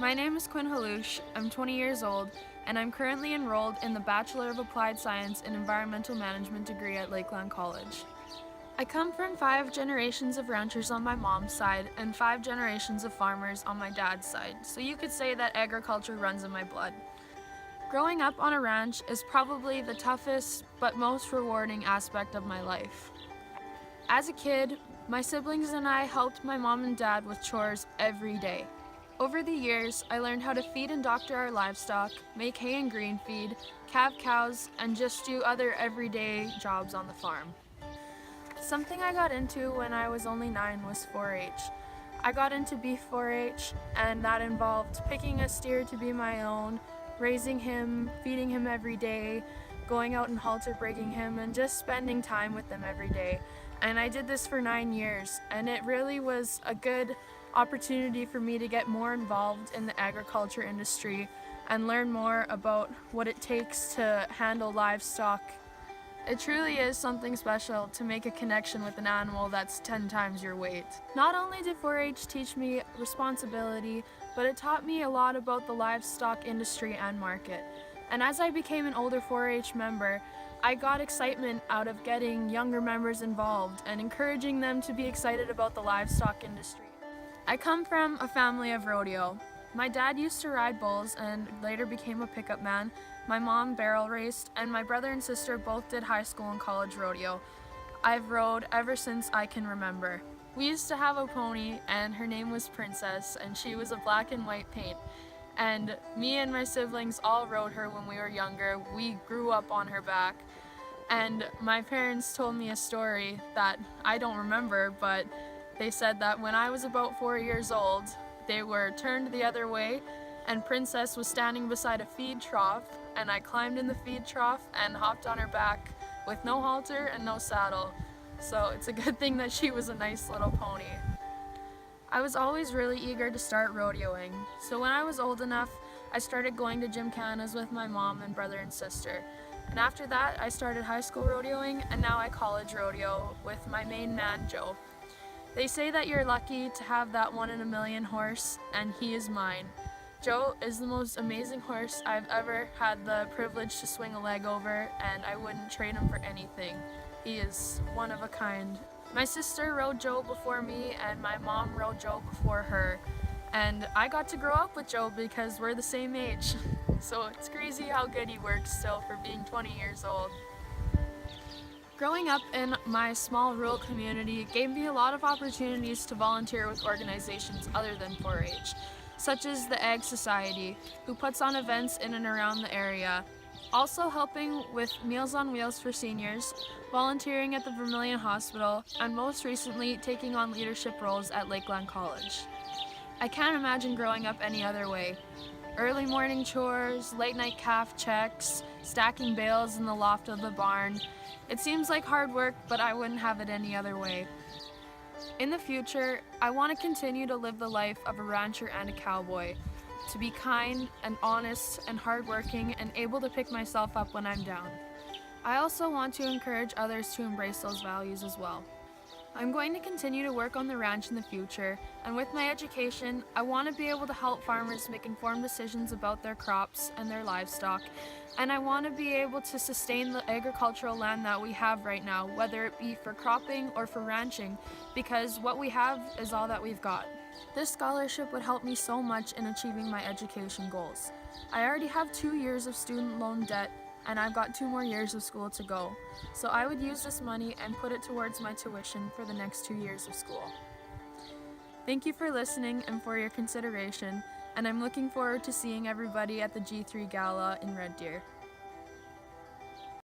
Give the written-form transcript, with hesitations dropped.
My name is Quinn Hlus. I'm 20 years old, and I'm currently enrolled in the Bachelor of Applied Science in Environmental Management degree at Lakeland College. I come from 5 generations of ranchers on my mom's side and 5 generations of farmers on my dad's side, so you could say that agriculture runs in my blood. Growing up on a ranch is probably the toughest but most rewarding aspect of my life. As a kid, my siblings and I helped my mom and dad with chores every day. Over the years, I learned how to feed and doctor our livestock, make hay and grain feed, calve cows, and just do other everyday jobs on the farm. Something I got into when I was only 9 was 4-H. I got into beef 4-H, and that involved picking a steer to be my own, raising him, feeding him every day, going out and halter breaking him, and just spending time with them every day. And I did this for 9 years, and it really was a good opportunity for me to get more involved in the agriculture industry and learn more about what it takes to handle livestock. It truly is something special to make a connection with an animal that's 10 times your weight. Not only did 4-H teach me responsibility, but it taught me a lot about the livestock industry and market. And as I became an older 4-H member, I got excitement out of getting younger members involved and encouraging them to be excited about the livestock industry. I come from a family of rodeo. My dad used to ride bulls and later became a pickup man. My mom barrel raced, and my brother and sister both did high school and college rodeo. I've rode ever since I can remember. We used to have a pony, and her name was Princess, and she was a black and white paint. And me and my siblings all rode her when we were younger. We grew up on her back. And my parents told me a story that I don't remember, but they said that when I was about 4 years old, they were turned the other way, and Princess was standing beside a feed trough, and I climbed in the feed trough and hopped on her back with no halter and no saddle. So it's a good thing that she was a nice little pony. I was always really eager to start rodeoing, so when I was old enough, I started going to gymkhanas with my mom and brother and sister. And after that, I started high school rodeoing, and now I college rodeo with my main man, Joe. They say that you're lucky to have that 1 in a million horse, and he is mine. Joe is the most amazing horse I've ever had the privilege to swing a leg over, and I wouldn't trade him for anything. He is one of a kind. My sister rode Joe before me, and my mom rode Joe before her. And I got to grow up with Joe because we're the same age. So it's crazy how good he works still for being 20 years old. Growing up in my small rural community gave me a lot of opportunities to volunteer with organizations other than 4-H, such as the Ag Society, who puts on events in and around the area. Also helping with Meals on Wheels for seniors, volunteering at the Vermilion Hospital, and most recently taking on leadership roles at Lakeland College. I can't imagine growing up any other way. Early morning chores, late night calf checks, stacking bales in the loft of the barn. It seems like hard work, but I wouldn't have it any other way. In the future, I want to continue to live the life of a rancher and a cowboy, to be kind and honest and hardworking and able to pick myself up when I'm down. I also want to encourage others to embrace those values as well. I'm going to continue to work on the ranch in the future, and with my education, I want to be able to help farmers make informed decisions about their crops and their livestock, and I want to be able to sustain the agricultural land that we have right now, whether it be for cropping or for ranching, because what we have is all that we've got. This scholarship would help me so much in achieving my education goals. I already have 2 years of student loan debt, and I've got 2 more years of school to go. So I would use this money and put it towards my tuition for the next 2 years of school. Thank you for listening and for your consideration, and I'm looking forward to seeing everybody at the G3 Gala in Red Deer.